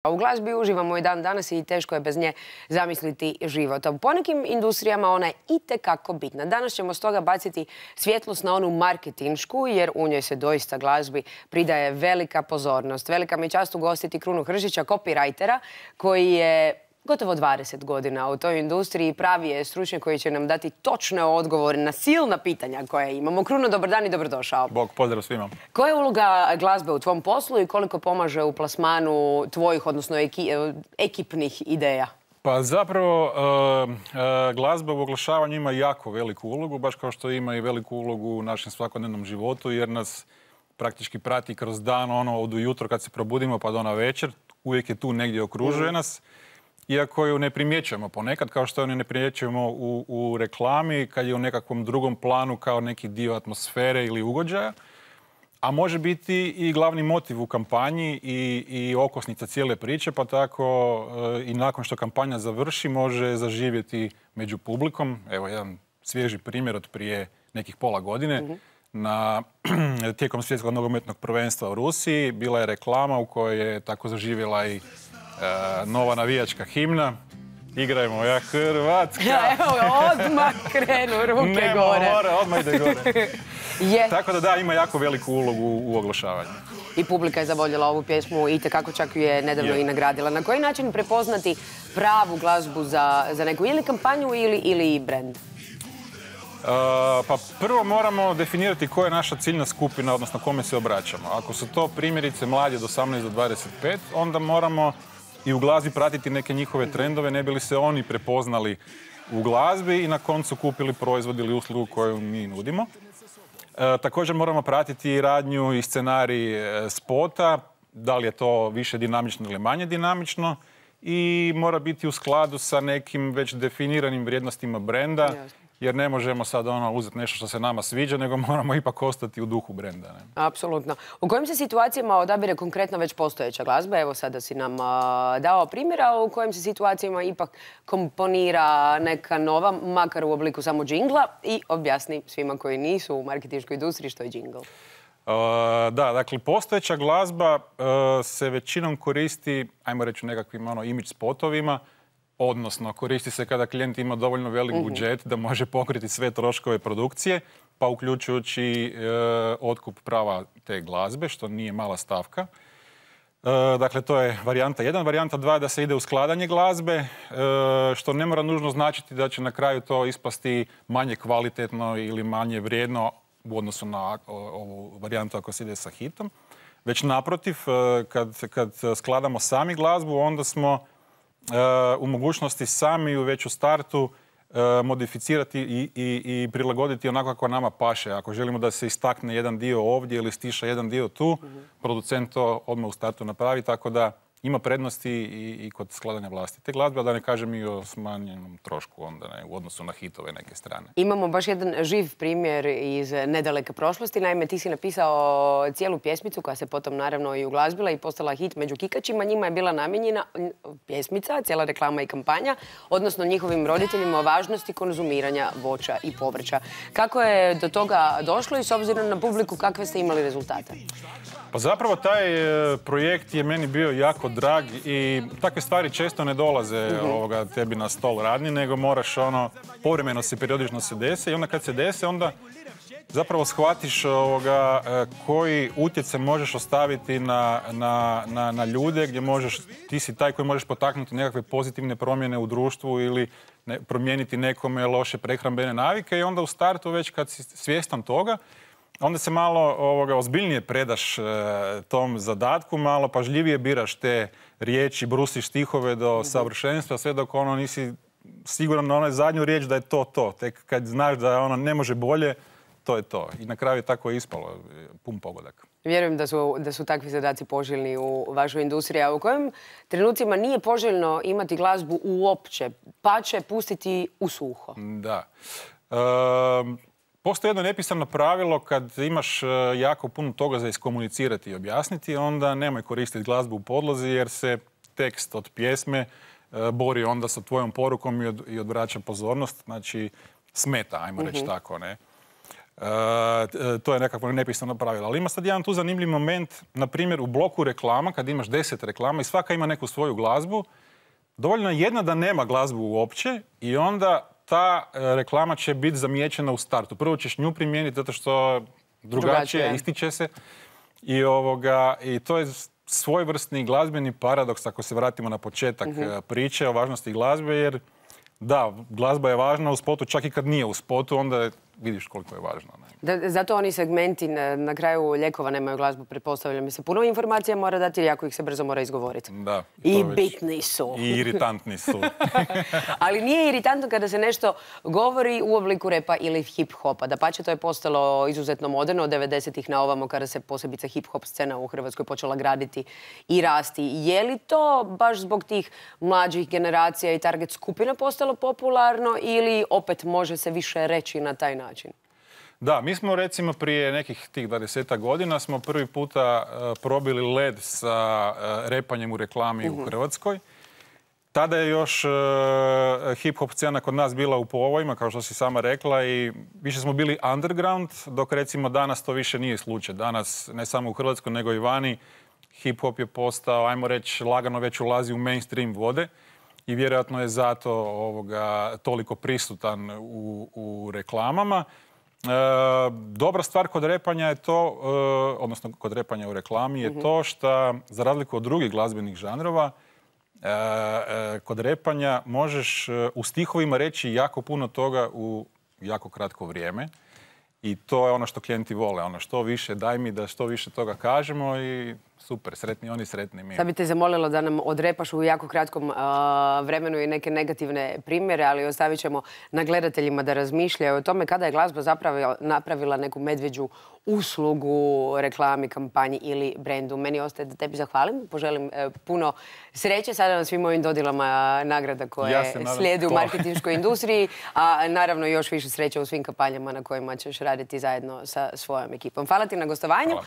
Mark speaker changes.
Speaker 1: U glazbi uživamo i dan danas i teško je bez nje zamisliti život. U ponekim industrijama ona je itekako bitna. Danas ćemo stoga baciti svjetlost na onu marketinšku, jer u njoj se doista glazbi pridaje velika pozornost. Velika mi je čast ugostiti Krunu Hržića, copywritera, koji je gotovo 20 godina u toj industriji, pravi je stručnjak koji će nam dati točne odgovore na silna pitanja koje imamo. Kruno, dobar dan i dobrodošao.
Speaker 2: Bog, pozdrav svima.
Speaker 1: Koja je uloga glazbe u tvom poslu i koliko pomaže u plasmanu tvojih, odnosno ekipnih ideja?
Speaker 2: Pa zapravo glazba u oglašavanju ima jako veliku ulogu, baš kao što ima i veliku ulogu u našem svakodnevnom životu, jer nas praktički prati kroz dan, od ujutro kad se probudimo pa do na večer. Uvijek je tu negdje, okružuje nas. Iako ju ne primjećujemo ponekad, kao što ju ne primjećujemo u reklami, kad je u nekakvom drugom planu kao neki dio atmosfere ili ugođaja. A može biti i glavni motiv u kampanji i okosnica cijele priče, pa tako i nakon što kampanja završi može zaživjeti među publikom. Evo jedan svježi primjer od prije nekih pola godine. Tijekom svjetskog nogometnog prvenstva u Rusiji bila je reklama u kojoj je tako zaživjela i nova navijačka himna. Igrajmo ja Hrvatska.
Speaker 1: Evo, odmah krenu ruke
Speaker 2: Nema
Speaker 1: gore.
Speaker 2: more, odmah ide gore. Tako da ima jako veliku ulogu u oglašavanju.
Speaker 1: I publika je zavoljela ovu pjesmu i tekako čak ju je nedavno i nagradila. Na koji način prepoznati pravu glazbu za neku ili kampanju ili brand?
Speaker 2: Pa prvo moramo definirati koja je naša ciljna skupina, odnosno kome se obraćamo. Ako su to primjerice mladi od 18 do 25, onda moramo i u glazbi pratiti neke njihove trendove, ne bi li se oni prepoznali u glazbi i na koncu kupili proizvod ili uslugu koju mi nudimo. Također moramo pratiti i radnju i scenarij spota, da li je to više dinamično ili manje dinamično, i mora biti u skladu sa nekim već definiranim vrijednostima brenda, jer ne možemo sad uzeti nešto što se nama sviđa, nego moramo ipak ostati u duhu brenda.
Speaker 1: Apsolutno. U kojim se situacijama odabire konkretno već postojeća glazba? Evo sada si nam dao primjera. U kojim se situacijama ipak komponira neka nova, makar u obliku samo džingla, i objasni svima koji nisu u marketinškoj industriji što je džingl.
Speaker 2: Da, dakle, postojeća glazba se većinom koristi, ajmo reći, u nekakvim imidž spotovima, odnosno koristi se kada klijent ima dovoljno velik budžet da može pokriti sve troškove produkcije, pa uključujući otkup prava te glazbe, što nije mala stavka. Dakle, to je varijanta 1. Varijanta 2 je da se ide u skladanje glazbe, što ne mora nužno značiti da će na kraju to ispasti manje kvalitetno ili manje vrijedno u odnosu na ovu varijantu ako se ide sa hitom. Već naprotiv, kad skladamo sami glazbu, onda smo u mogućnosti sami već u startu modificirati i prilagoditi onako kako nama paše. Ako želimo da se istakne jedan dio ovdje ili stiša jedan dio tu, producent to odmah u startu napravi, tako da ima prednosti i kod skladanja vlastite glazbe, a da ne kažem i o smanjenom trošku onda u odnosu na hitove neke strane.
Speaker 1: Imamo baš jedan živ primjer iz nedaleke prošlosti. Naime, ti si napisao cijelu pjesmicu koja se potom naravno i uglazbila i postala hit među kikačima. Njima je bila namijenjena pjesmica, cijela reklama i kampanja, odnosno njihovim roditeljima o važnosti konzumiranja voća i povrća. Kako je do toga došlo i s obzirom na publiku kakve ste imali rezultate?
Speaker 2: Pa zapravo taj projekt je meni bio jako drag i takve stvari često ne dolaze tebi na stol radni, nego moraš povremeno se, periodično se dese, i onda kad se dese, zapravo shvatiš koji utjecaj možeš ostaviti na ljude, gdje ti si taj koji možeš potaknuti nekakve pozitivne promjene u društvu ili promijeniti nekome loše prehrambene navike, i onda u startu već kad si svjestan toga, onda se malo ozbiljnije predaš tom zadatku, malo pažljivije biraš te riječi, brusiš stihove do savršenstva, sve dok nisi siguran na onoj zadnju riječ da je to. Tek kad znaš da ne može bolje, to je to. I na kraju je tako ispalo, pun pogodak.
Speaker 1: Vjerujem da su takvi zadaci poželjni u vašoj industriji. A u kojim trenucima nije poželjno imati glazbu uopće, pa će pustiti u suho?
Speaker 2: Da. Postoji jedno nepisano pravilo, kad imaš jako puno toga za iskomunicirati i objasniti, onda nemoj koristiti glazbu u podlozi, jer se tekst od pjesme bori onda sa tvojom porukom i odvraća pozornost, znači smeta, ajmo reći tako, ne. To je nekakvo nepisano pravilo. Ali ima sad jedan tu zanimljiv moment, na primjer u bloku reklama, kad imaš 10 reklama i svaka ima neku svoju glazbu, dovoljno je jedna da nema glazbu uopće i onda ta reklama će biti zamijećena u startu. Prvo ćeš nju primijeniti zato što drugačije ističe se i to je svojevrsni glazbeni paradoks ako se vratimo na početak priče o važnosti glazbe, jer da, glazba je važna u spotu, čak i kad nije u spotu, onda vidiš koliko je važno.
Speaker 1: Zato oni segmenti na kraju lijekova nemaju glazbu, pretpostavljam mi se. Puno informacija mora dati, jako ih se brzo mora izgovoriti.
Speaker 2: Da.
Speaker 1: I bitni su.
Speaker 2: I iritantni su.
Speaker 1: Ali nije iritantno kada se nešto govori u obliku repa ili hip-hopa. Dapače, to je postalo izuzetno moderno od 90-ih na ovamo kada se posebice hip-hop scena u Hrvatskoj počela graditi i rasti. Je li to baš zbog tih mlađih generacija i target skupina postalo popularno ili opet može se više reći na taj način?
Speaker 2: Da, mi smo recimo prije nekih tih 20 godina smo prvi puta probili led sa repanjem u reklami u Hrvatskoj. Tada je još hip-hop scena kod nas bila u povojima, kao što si sama rekla, i više smo bili underground, dok recimo danas to više nije slučaj. Danas, ne samo u Hrvatskoj, nego i vani, hip-hop je postao, ajmo reći, lagano već ulazi u mainstream vode i vjerojatno je zato toliko prisutan u reklamama. Dobra stvar kod repanja je to, odnosno kod repanja u reklami, je to što, za razliku od drugih glazbenih žanrova, kod repanja možeš u stihovima reći jako puno toga u jako kratko vrijeme. I to je ono što klijenti vole. Ono što više, daj mi da što više toga kažemo i super, sretni oni, sretni mi.
Speaker 1: Sad bi te zamolila da nam odrepaš u jako kratkom vremenu i neke negativne primjere, ali ostavit ćemo na gledateljima da razmišljaju o tome kada je glazba zapravo napravila neku medvjeđu uslugu reklami, kampanji ili brendu. Meni ostaje da tebi zahvalim, poželim puno sreće sada na svim ovim dodjelama nagrada koje slijede u marketinškoj industriji, a naravno još više sreće u svim kampanjama na kojima ćeš raditi zajedno sa svojom ekipom. Hvala ti na gostovanju.